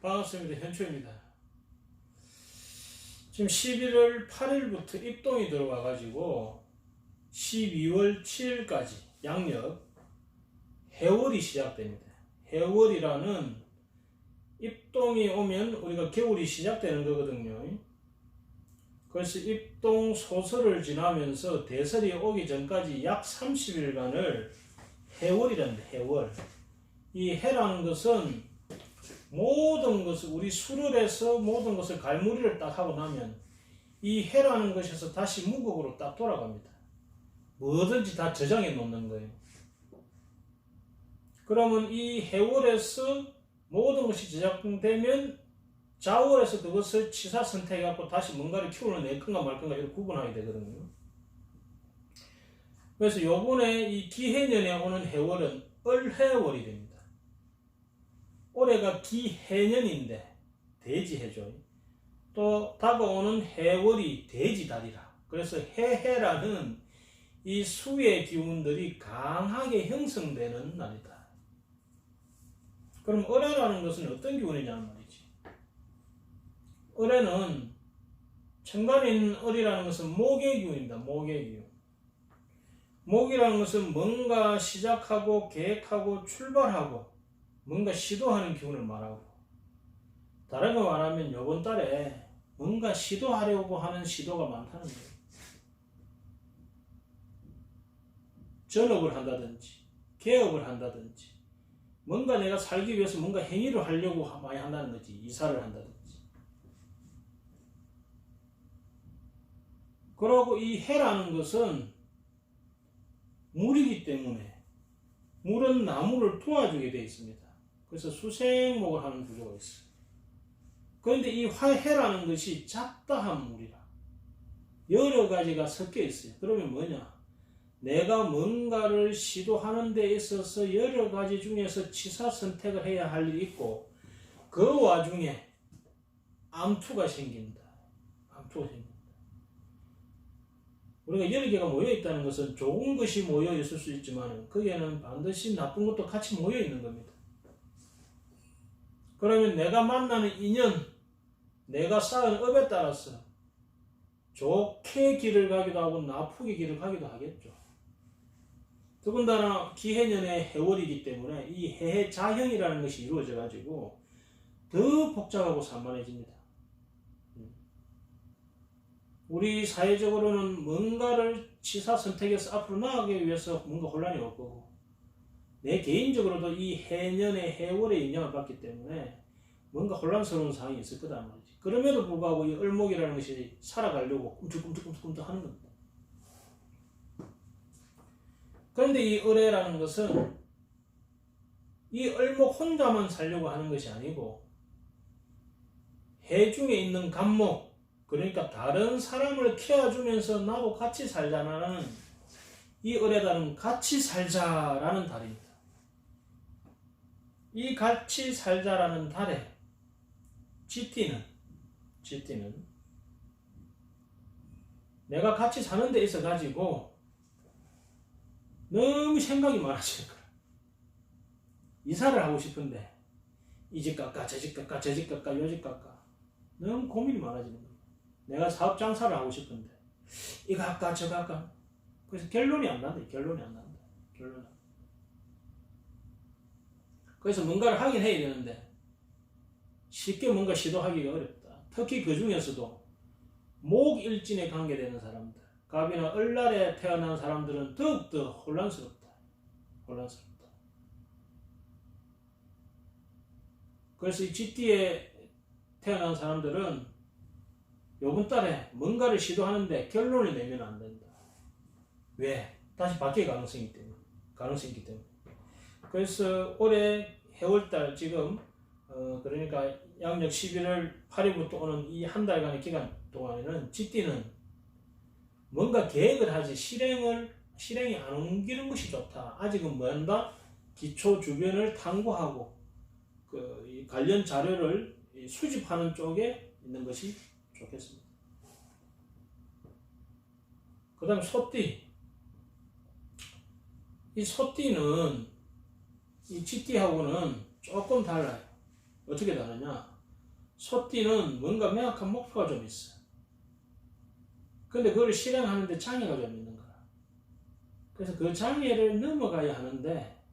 반갑습니다. 현초입니다. 지금 11월 8일부터 입동이 들어와가지고 12월 7일까지 양력 해월이 시작됩니다. 해월이라는 입동이 오면 우리가 겨울이 시작되는 거거든요. 그래서 입동 소설을 지나면서 대설이 오기 전까지 약 30일간을 해월이란다. 해월. 이 해라는 것은 모든 것을 우리 수를 해서 모든 것을 갈무리를 딱 하고 나면 이 해라는 것에서 다시 무극으로 딱 돌아갑니다. 뭐든지 다 저장해 놓는 거예요. 그러면 이 해월에서 모든 것이 저장되면 자월에서 그것을 치사 선택해갖고 다시 뭔가를 키우는 애 건가 말 건가 이렇게 구분하게 되거든요. 그래서 요번에 이 기해년에 오는 해월은 을해월이 됩니다. 올해가 기해년인데 돼지해죠. 또 다가오는 해월이 돼지달이라. 그래서 해해라는 이 수의 기운들이 강하게 형성되는 날이다. 그럼 을해라는 것은 어떤 기운이냐는 말이지. 을해는 천간에 있는 을이라는 것은 목의 기운입니다. 목의 기운. 목이라는 것은 뭔가 시작하고 계획하고 출발하고 뭔가 시도하는 기운을 말하고, 다른 거 말하면 이번 달에 뭔가 시도하려고 하는 시도가 많다는 거예요. 전업을 한다든지 개업을 한다든지 뭔가 내가 살기 위해서 뭔가 행위를 하려고 많이 한다는 거지. 이사를 한다든지. 그러고 이 해라는 것은 물이기 때문에 물은 나무를 도와주게 되어 있습니다. 그래서 수생목을 하는 구조가 있어요. 그런데 이 해라는 것이 잡다한 물이라. 여러 가지가 섞여 있어요. 그러면 뭐냐? 내가 뭔가를 시도하는 데 있어서 여러 가지 중에서 치사 선택을 해야 할 일이 있고, 그 와중에 암투가 생긴다. 암투가 생긴다. 우리가 여러 개가 모여 있다는 것은 좋은 것이 모여 있을 수 있지만 거기에는 반드시 나쁜 것도 같이 모여 있는 겁니다. 그러면 내가 만나는 인연, 내가 쌓은 업에 따라서 좋게 길을 가기도 하고 나쁘게 길을 가기도 하겠죠. 더군다나 기해년의 해월이기 때문에 이 해의 자형이라는 것이 이루어져 가지고 더 복잡하고 산만해집니다. 우리 사회적으로는 뭔가를 치사 선택해서 앞으로 나아가기 위해서 뭔가 혼란이 올 거고, 내 개인적으로도 이 해년의 해월의 영향을 받기 때문에 뭔가 혼란스러운 상황이 있을 거다 말이지. 그럼에도 불구하고 이 을목이라는 것이 살아가려고 꿈틀꿈틀 하는 겁니다. 그런데 이 을해라는 것은 이 을목 혼자만 살려고 하는 것이 아니고 해 중에 있는 간목, 그러니까 다른 사람을 키워주면서 나도 같이 살자라는, 이 을해달은 같이 살자라는 달입니다. 이 같이 살자라는 달에 쥐띠는 내가 같이 사는 데 있어 가지고 너무 생각이 많아지는 거야. 이사를 하고 싶은데 이 집 갈까 저 집 갈까 저 집 갈까 요 집 갈까 너무 고민이 많아지는 거야. 내가 사업 장사를 하고 싶은데 이거 할까 저거 할까. 그래서 결론이 안 난다. 그래서 뭔가를 하긴 해야 되는데 쉽게 뭔가 시도하기가 어렵다. 특히 그 중에서도 목일진에 관계되는 사람들, 갑이나 을날에 태어난 사람들은 더욱더 혼란스럽다. 그래서 이 쥐띠에 태어난 사람들은 이번 달에 뭔가를 시도하는데 결론을 내면 안 된다. 왜? 다시 바뀔 가능성이 있기 때문에. 그래서 올해 해월달 지금 그러니까 양력 11월 8일부터 오는 이 한 달간의 기간 동안에는 쥐띠는 뭔가 계획을 하지 실행이 안 옮기는 것이 좋다. 아직은 뭔가 기초 주변을 탐구하고 이 관련 자료를 수집하는 쪽에 있는 것이 좋겠습니다. 그 다음에 소띠. 이 소띠는 이 쥐띠하고는 조금 달라요. 어떻게 다르냐? 소띠는 뭔가 명확한 목표가 좀 있어. 근데 그걸 실행하는데 장애가 좀 있는 거야. 그래서 그 장애를 넘어가야 하는데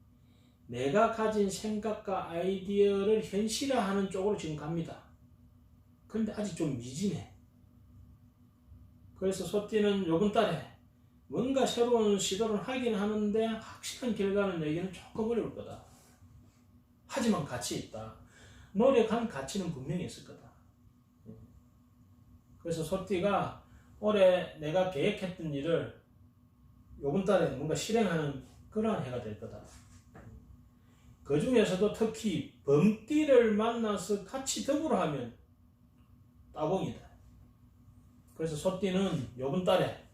내가 가진 생각과 아이디어를 현실화하는 쪽으로 지금 갑니다. 그런데 아직 좀 미진해. 그래서 소띠는 요번 달에 뭔가 새로운 시도를 하긴 하는데 확실한 결과는 내기는 조금 어려울 거다. 하지만 가치 있다. 노력한 가치는 분명히 있을 거다. 그래서 소띠가 올해 내가 계획했던 일을 요번 달에 뭔가 실행하는 그러한 해가 될 거다. 그 중에서도 특히 범띠를 만나서 같이 더불어 하면 따봉이다. 그래서 소띠는 요번 달에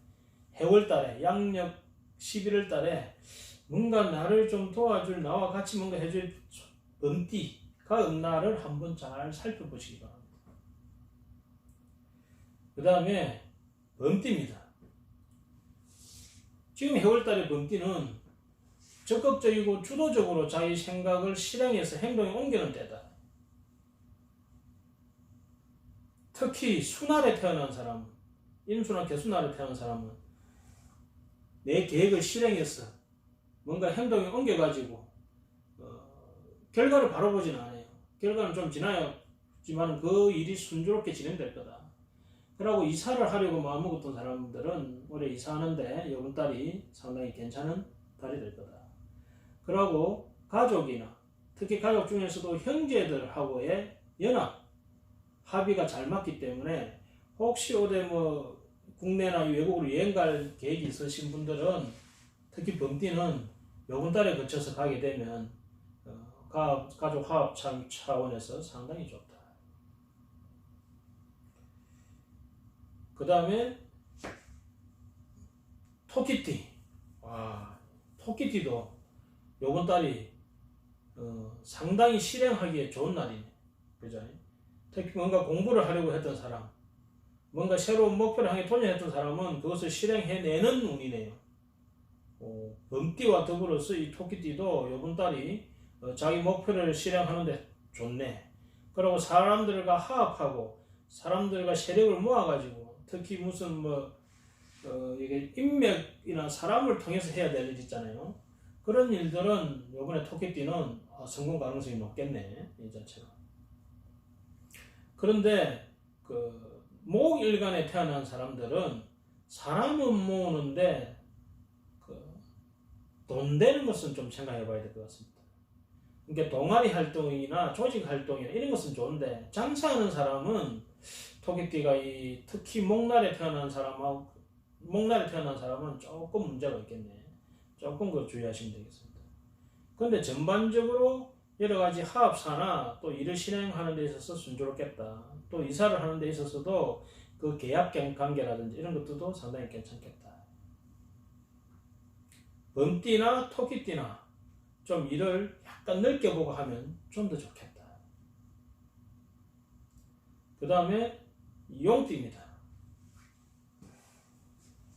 해월 달에 양력 11월 달에 뭔가 나를 좀 도와줄 나와 같이 뭔가 해줄 범띠가 없나를 한번 잘 살펴보시기 바랍니다. 그 다음에 범띠입니다. 지금 해월 달에 범띠는 적극적이고 주도적으로 자기 생각을 실행해서 행동에 옮기는 때다. 특히 수날에 태어난 사람, 임수나 개수날에 태어난 사람은 내 계획을 실행해서 뭔가 행동에 옮겨가지고 결과를 바로 보진 않아요. 결과는 좀 지나야지만 그 일이 순조롭게 진행될 거다. 그러고 이사를 하려고 마음먹었던 사람들은 올해 이사하는데 이번 달이 상당히 괜찮은 달이 될 거다. 그러고 가족이나 특히 가족 중에서도 형제들하고의 연합, 합의가 잘 맞기 때문에 혹시 올해 뭐 국내나 외국으로 여행 갈 계획이 있으신 분들은 특히 범띠는 이번 달에 거쳐서 가게 되면 가족 화합 차원에서 상당히 좋다. 그 다음에 토끼띠. 토끼띠도 요번 달이 상당히 실행하기에 좋은 날이네. 그죠? 특히 뭔가 공부를 하려고 했던 사람, 뭔가 새로운 목표를 향해 도전했던 사람은 그것을 실행해내는 운이네요. 범띠와 더불어서 이 토끼띠도 요번 달이 자기 목표를 실행하는데 좋네. 그리고 사람들과 화합하고 사람들과 세력을 모아가지고 특히 무슨 이게 인맥이나 사람을 통해서 해야 될 일 있잖아요. 그런 일들은 요번에 토끼띠는 성공 가능성이 높겠네. 이 자체가. 그런데 목일간에 태어난 사람들은 사람은 모으는데 돈 되는 것은 좀 생각해 봐야 될 것 같습니다. 그러니까 동아리 활동이나 조직 활동이나 이런 것은 좋은데 장사하는 사람은 토끼띠가 특히 목날에 태어난 사람은 조금 문제가 있겠네. 조금 그 주의하시면 되겠습니다. 그런데 전반적으로 여러 가지 화합사나 또 일을 실행하는 데 있어서 순조롭겠다. 또 이사를 하는 데 있어서도 그 계약 관계라든지 이런 것들도 상당히 괜찮겠다. 범띠나 토끼띠나 좀 일을 약간 넓게 보고 하면 좀 더 좋겠다. 그 다음에 용띠입니다.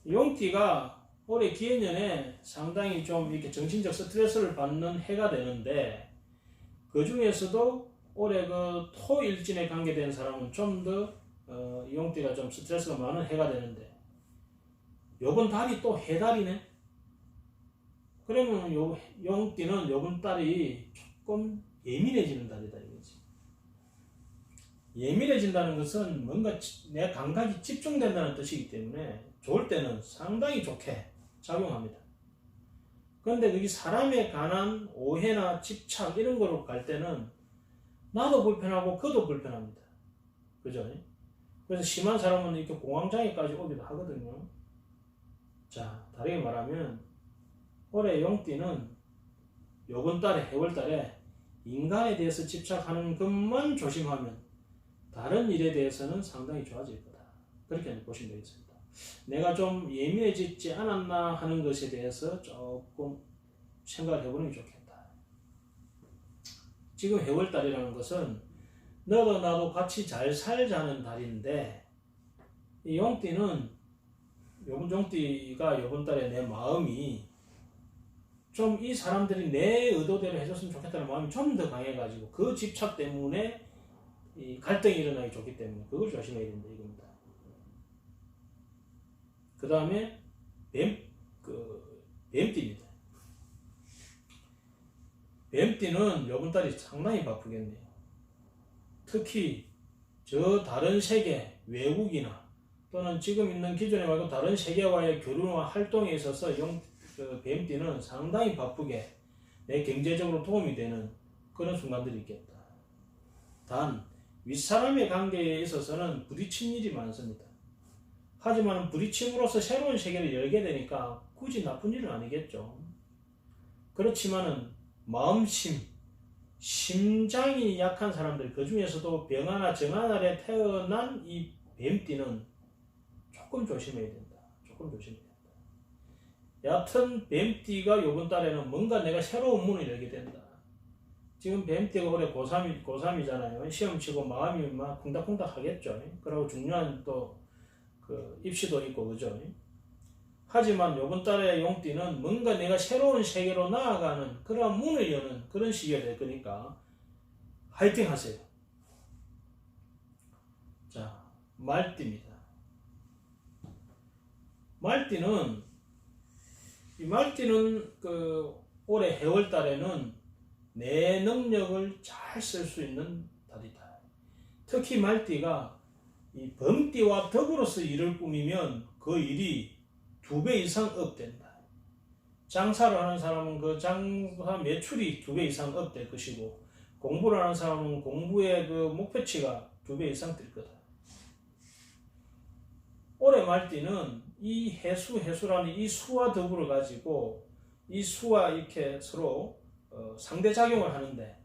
용띠가 올해 기해년에 상당히 좀 이렇게 정신적 스트레스를 받는 해가 되는데 그 중에서도 올해 토일진에 관계된 사람은 좀 더 용띠가 좀 스트레스가 많은 해가 되는데 요번 달이 또 해달이네. 그러면 용띠는 요번 달이 조금 예민해지는 달이다 이거지. 예민해진다는 것은 뭔가 내 감각이 집중된다는 뜻이기 때문에 좋을 때는 상당히 좋게 작용합니다. 그런데 그게 사람에 관한 오해나 집착 이런 거로 갈 때는 나도 불편하고 그도 불편합니다. 그죠? 그래서 심한 사람은 이렇게 공황장애까지 오기도 하거든요. 자, 다르게 말하면 올해 용띠는 요번 달에 해월 달에 인간에 대해서 집착하는 것만 조심하면 다른 일에 대해서는 상당히 좋아질 거다. 그렇게 보시면 되겠습니다. 내가 좀 예민해지지 않았나 하는 것에 대해서 조금 생각을 해보는 게 좋겠다. 지금 해월달이라는 것은 너도 나도 같이 잘 살자는 달인데 이 용띠는 용띠가 요번 달에 내 마음이 좀 이 사람들이 내 의도대로 해줬으면 좋겠다는 마음이 좀 더 강해가지고 그 집착 때문에 이 갈등이 일어나기 좋기 때문에 그걸 조심해야 된다 이겁니다. 그 다음에 뱀띠입니다. 뱀띠는 이번 달이 상당히 바쁘겠네요. 특히 저 다른 세계, 외국이나 또는 지금 있는 기존에 말고 다른 세계와의 교류와 활동에 있어서 뱀띠는 상당히 바쁘게 내 경제적으로 도움이 되는 그런 순간들이 있겠다. 단 윗사람의 관계에 있어서는 부딪힌 일이 많습니다. 하지만 부딪힘으로써 새로운 세계를 열게 되니까 굳이 나쁜 일은 아니겠죠. 그렇지만은 마음심, 심장이 약한 사람들, 그 중에서도 병하나 정한 아래 태어난 이 뱀띠는 조금 조심해야 된다. 조금 조심해야 된다. 여하튼 뱀띠가 이번 달에는 뭔가 내가 새로운 문을 열게 된다. 지금 뱀띠가 올해 고3이잖아요. 시험 치고 마음이 막 쿵닥쿵닥 하겠죠. 그리고 중요한 또 그 입시도 있고, 그죠? 하지만 이번 달에 용띠는 뭔가 내가 새로운 세계로 나아가는 그런 문을 여는 그런 시기가 될 거니까 화이팅 하세요. 자, 말띠입니다. 말띠는 그 올해 해월 달에는 내 능력을 잘 쓸 수 있는 달이다. 특히 말띠가 이 범띠와 덕으로서 일을 꾸미면 그 일이 2배 이상 업된다. 장사를 하는 사람은 그 장사 매출이 2배 이상 업될 것이고, 공부를 하는 사람은 공부의 그 목표치가 2배 이상 될 거다. 올해 말띠는 이 해수라는 이 수와 덕으로 가지고 이 수와 이렇게 서로 상대작용을 하는데,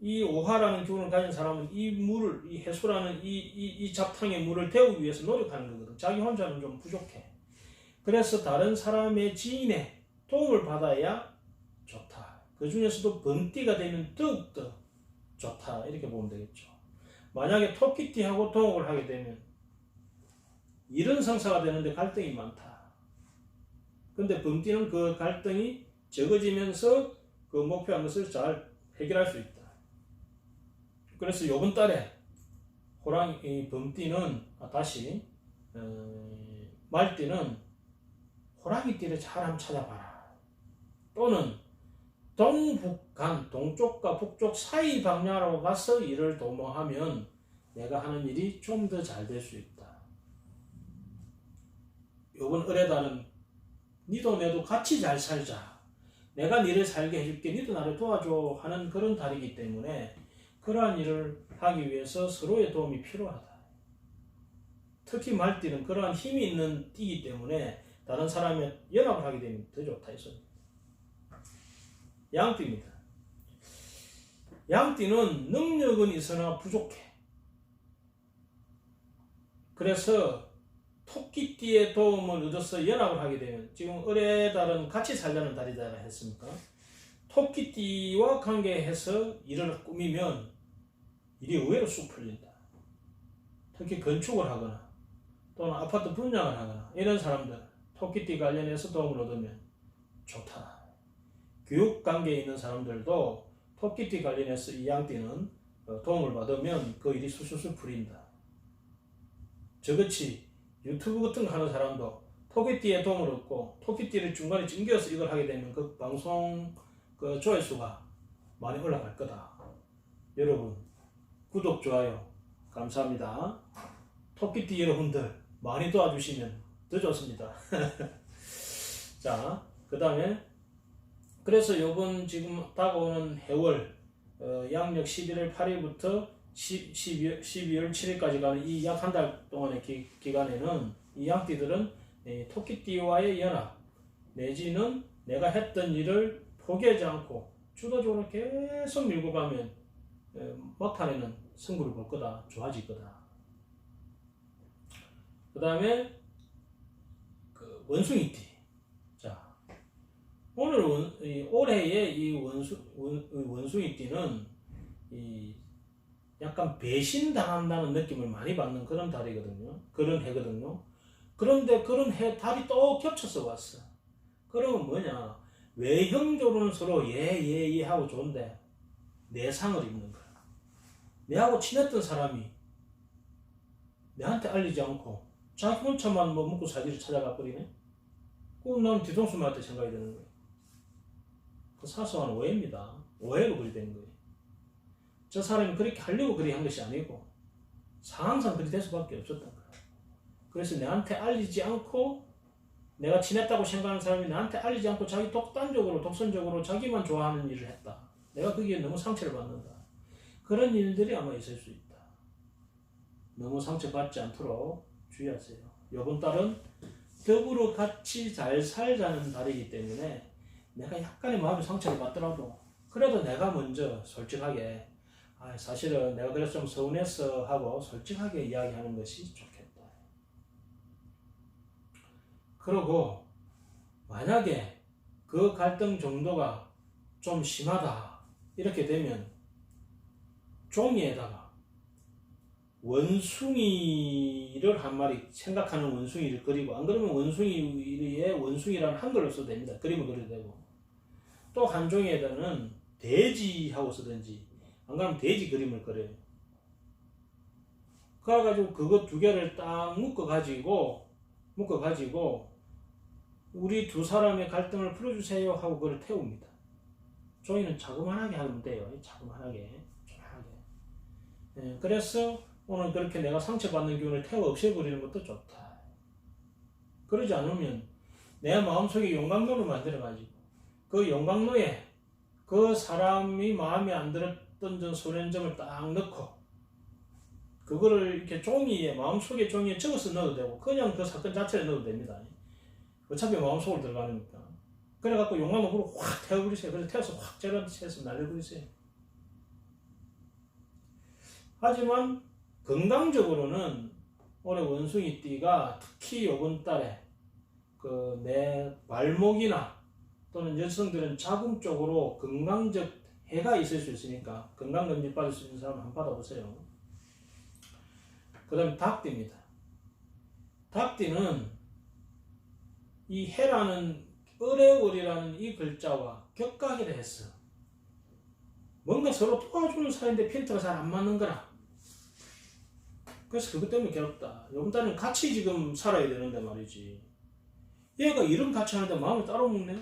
이 오화라는 기운을 가진 사람은 이 물을, 이 해수라는 이 잡탕의 물을 데우기 위해서 노력하는 거거든. 자기 혼자는 좀 부족해. 그래서 다른 사람의 지인의 도움을 받아야 좋다. 그 중에서도 범띠가 되면 더욱더 좋다. 이렇게 보면 되겠죠. 만약에 토끼띠하고 동업을 하게 되면 이런 성사가 되는데 갈등이 많다. 근데 범띠는 그 갈등이 적어지면서 그 목표한 것을 잘 해결할 수 있다. 그래서 요번 달에 범띠는 말띠는 호랑이띠를 잘 한번 찾아봐라. 또는 동북간, 동쪽과 북쪽 사이 방향으로 가서 일을 도모하면 내가 하는 일이 좀 더 잘 될 수 있다. 요번 을에달은 니도 내도 같이 잘 살자. 내가 니를 살게 해줄게. 니도 나를 도와줘. 하는 그런 달이기 때문에 그러한 일을 하기 위해서 서로의 도움이 필요하다. 특히 말띠는 그러한 힘이 있는 띠이기 때문에 다른 사람의 연합을 하게 되면 더 좋다 했습니다. 양띠입니다. 양띠는 능력은 있으나 부족해. 그래서 토끼띠의 도움을 얻어서 연합을 하게 되면, 지금 을의 달은 같이 살자는 달이다 했습니까? 토끼띠와 관계해서 일을 꾸미면 일이 의외로 쑥 풀린다. 특히 건축을 하거나 또는 아파트 분양을 하거나 이런 사람들 토끼띠 관련해서 도움을 얻으면 좋다. 교육 관계에 있는 사람들도 토끼띠 관련해서 이 양띠는 도움을 받으면 그 일이 술술 풀린다. 저같이 유튜브 같은 거 하는 사람도 토끼띠의 도움을 얻고 토끼띠를 중간에 찡겨서 이걸 하게 되면 그 방송 그 조회수가 많이 올라갈 거다. 여러분 구독, 좋아요 감사합니다. 토끼띠 여러분들 많이 도와주시면 더 좋습니다. 자, 그 다음에 그래서 요번 지금 다가오는 해월 양력 11월 8일부터 12월 7일까지 가는 이 약 한 달 동안의 기간에는 이 양띠들은 토끼띠와의 연합 내지는 내가 했던 일을 포기하지 않고 주도적으로 계속 밀고 가면 막판에는 승부를 볼 거다. 좋아질 거다. 그 다음에 그 원숭이띠. 자, 올해의 이 원숭이띠는 약간 배신당한다는 느낌을 많이 받는 그런 달이거든요. 그런 해거든요. 그런데 그런 달이 또 겹쳐서 왔어. 그러면 뭐냐? 외형적으로는 서로 예 하고 좋은데 내상을 입는 거야. 내하고 친했던 사람이 내한테 알리지 않고 자기 혼자만 뭐 먹고 살기를 찾아가 버리네. 그럼 난 뒤통수 맞을 때 생각이 드는 거예요. 그 사소한 오해입니다. 오해로 그리 된 거예요. 저 사람이 그렇게 하려고 그리 한 것이 아니고 상황상 그리 될 수밖에 없었던 거예요. 그래서 내한테 알리지 않고 내가 친했다고 생각하는 사람이 나한테 알리지 않고 자기 독선적으로 자기만 좋아하는 일을 했다. 내가 거기에 너무 상처를 받는다. 그런 일들이 아마 있을 수 있다. 너무 상처받지 않도록 주의하세요. 이번 달은 더불어 같이 잘 살자는 달이기 때문에 내가 약간의 마음의 상처를 받더라도 그래도 내가 먼저 솔직하게 사실은 내가 그래서 좀 서운했어 하고 솔직하게 이야기하는 것이 좋겠다. 그러고 만약에 그 갈등 정도가 좀 심하다 이렇게 되면 종이에다가 원숭이를 한 마리 생각하는 원숭이를 그리고 안 그러면 원숭이의 원숭이라는 한글로 써도 됩니다. 그림을 그려도 되고 또 한 종이에다는 돼지하고 쓰든지 안 그러면 돼지 그림을 그려요. 그래가지고 그거 두 개를 딱 묶어가지고 우리 두 사람의 갈등을 풀어주세요 하고 그걸 태웁니다. 종이는 자그만하게 하면 돼요. 자그만하게. 그래서 오늘 그렇게 내가 상처받는 기운을 태워 없애버리는 것도 좋다. 그러지 않으면 내 마음속에 용광로를 만들어가지고 그 용광로에 그 사람이 마음에 안 들었던 소련점을 딱 넣고 그거를 이렇게 마음속에 종이에 적어서 넣어도 되고 그냥 그 사건 자체를 넣어도 됩니다. 어차피 마음속으로 들어가니까. 그래갖고 용광로로 확 태워버리세요. 그래서 태워서 확 재서 날려버리세요. 하지만 건강적으로는 올해 원숭이띠가 특히 이번 달에 내 발목이나 또는 여성들은 자궁 쪽으로 건강적 해가 있을 수 있으니까 건강검진 받을 수 있는 사람 한번 받아보세요. 그 다음에 닭띠입니다. 닭띠는 이 해라는 어레월이라는 이 글자와 격각이라 했어. 뭔가 서로 도와주는 사이인데 필터가 잘 안 맞는 거라. 그래서 그것 때문에 괴롭다. 이번 달은 같이 지금 살아야 되는데 말이지. 얘가 일은 같이 하는데 마음을 따로 먹네.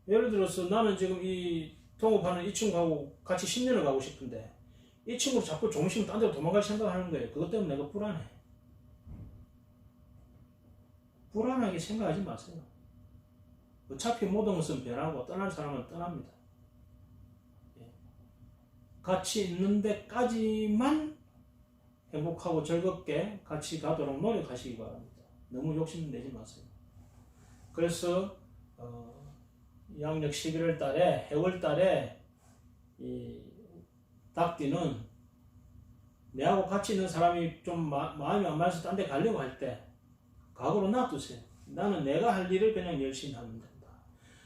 예를 들어서 나는 지금 이 동업하는 이 친구하고 같이 10년을 가고 싶은데 이 친구를 자꾸 조금씩 딴 데로 도망갈 생각을 하는 거예요. 그것 때문에 내가 불안해. 불안하게 생각하지 마세요. 어차피 모든 것은 변하고 떠날 사람은 떠납니다. 같이 있는 데까지만 행복하고 즐겁게 같이 가도록 노력하시기 바랍니다. 너무 욕심 내지 마세요. 그래서 양력 11월 달에 해월 달에 이 닭띠는 내하고 같이 있는 사람이 좀 마음이 안 맞아서 딴 데 가려고 할 때 각오로 놔두세요. 나는 내가 할 일을 그냥 열심히 하면 된다.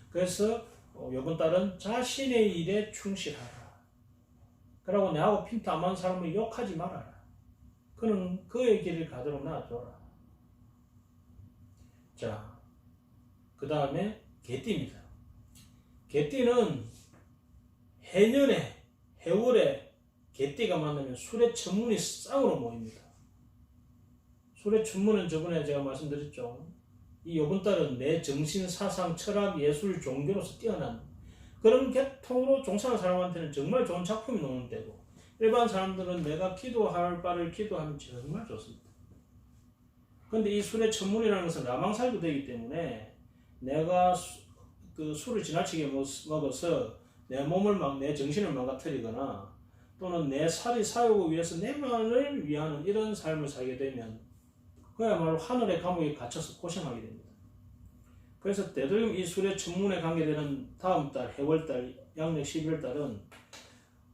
그래서 이번 달은 자신의 일에 충실하라. 그러고 내하고 핀트 안 맞는 사람을 욕하지 말아라. 그는 그의 길을 가도록 놔둬라. 자, 그 다음에 개띠입니다. 개띠는 해년에 해월에 개띠가 만나면 술의 천문이 쌍으로 모입니다. 술의 천문은 저번에 제가 말씀드렸죠. 이번 달은 내 정신, 사상, 철학, 예술, 종교로서 뛰어난 그런 계통으로 종사하는 사람한테는 정말 좋은 작품이 나오는 때고 일반 사람들은 내가 기도할 바를 기도하면 정말 좋습니다. 그런데 이 술의 천문이라는 것은 라망살도 되기 때문에 내가 그 술을 지나치게 먹어서 내 몸을 내 정신을 망가뜨리거나 또는 내 살이 사욕을 위해서 내만을 위하는 이런 삶을 살게 되면 그야말로 하늘의 감옥에 갇혀서 고생하게 됩니다. 그래서 되도록 이 술의 천문에 관계되는 다음 달 해월달 양력 11월달은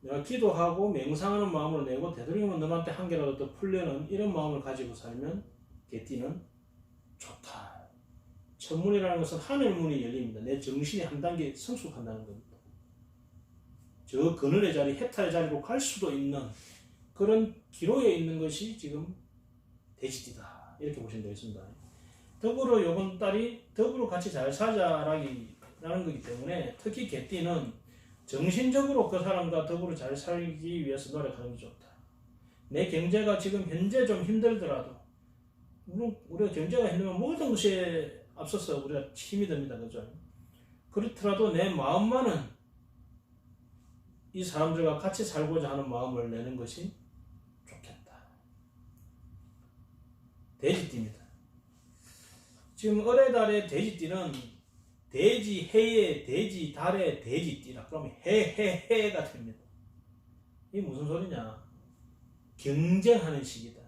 내가 기도하고 맹상하는 마음으로 내고 되도록이면 너한테 한 개라도 더 풀려는 이런 마음을 가지고 살면 개띠는 좋다. 천문이라는 것은 하늘문이 열립니다. 내 정신이 한 단계 성숙한다는 겁니다. 저 그늘의 자리, 해탈의 자리로 갈 수도 있는 그런 기로에 있는 것이 지금 돼지띠다. 이렇게 보시면 되겠습니다. 더불어 이번 달이 더불어 같이 잘 살자라는 거기 때문에 특히 개띠는 정신적으로 그 사람과 더불어 잘 살기 위해서 노력하는 게 좋다. 내 경제가 지금 현재 좀 힘들더라도, 물론 우리가 경제가 힘들면 모든 것에 앞서서 우리가 힘이 듭니다. 그죠? 그렇더라도 내 마음만은 이 사람들과 같이 살고자 하는 마음을 내는 것이 좋겠다. 돼지띠입니다. 지금 을의 돼지띠는 돼지 해의 돼지 달의 돼지띠라 그러면 해가 됩니다. 이게 무슨 소리냐? 경쟁하는 시기다.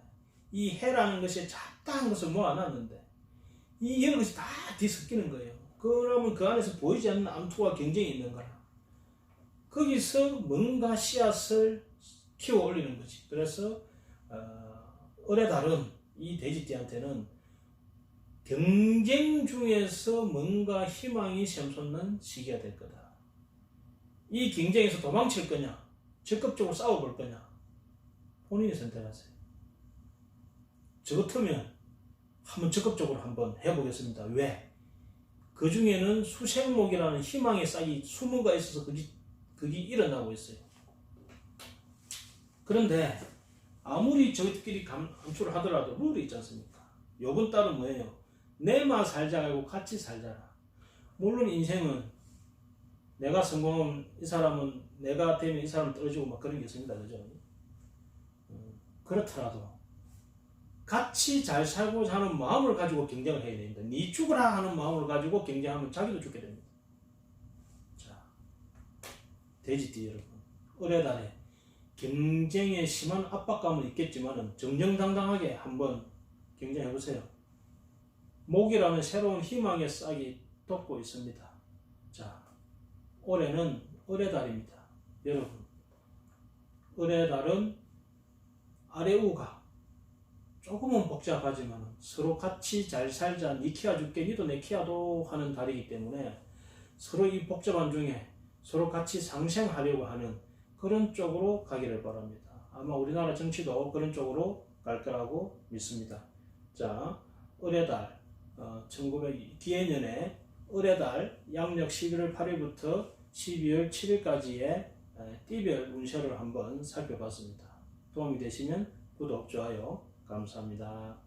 이 해라는 것이 잡다한 것을 모아놨는데 이 여러 것이 다 뒤섞이는 거예요. 그러면 그 안에서 보이지 않는 암투와 경쟁이 있는 거라. 거기서 뭔가 씨앗을 키워 올리는 거지. 그래서 을의 달은 이 돼지띠한테는 경쟁 중에서 뭔가 희망이 샘솟는 시기가 될 거다. 이 경쟁에서 도망칠 거냐, 적극적으로 싸워볼 거냐, 본인이 선택하세요. 저 같으면 한번 적극적으로 한번 해보겠습니다. 왜? 그 중에는 수생목이라는 희망의 싹이 수문가 있어서 그게 일어나고 있어요. 그런데 아무리 저희끼리 감출을 하더라도 룰이 있지 않습니까? 요번 달은 뭐예요? 내만 살자 하고 같이 살자라. 물론 인생은 내가 성공하면 이 사람은, 내가 되면 이 사람 떨어지고 막 그런 게 있습니다. 그죠? 그렇더라도 같이 잘 살고자 하는 마음을 가지고 경쟁을 해야 됩니다. 니 죽으라 하는 마음을 가지고 경쟁하면 자기도 죽게 됩니다. 자, 돼지띠 여러분, 을의 달에 경쟁에 심한 압박감은 있겠지만 정정당당하게 한번 경쟁해보세요. 목이라는 새로운 희망의 싹이 돋고 있습니다. 자, 올해는 을의 달입니다. 여러분, 을의 달은 아래 우가 조금은 복잡하지만 서로 같이 잘 살자, 니 키워줄게, 니도 내 키워도 하는 달이기 때문에 서로 이 복잡한 중에 서로 같이 상생하려고 하는 그런 쪽으로 가기를 바랍니다. 아마 우리나라 정치도 그런 쪽으로 갈 거라고 믿습니다. 자, 을의 달, 1900 기해년에 을의 달 양력 11월 8일부터 12월 7일까지의 띠별 운세를 한번 살펴봤습니다. 도움이 되시면 구독, 좋아요 감사합니다.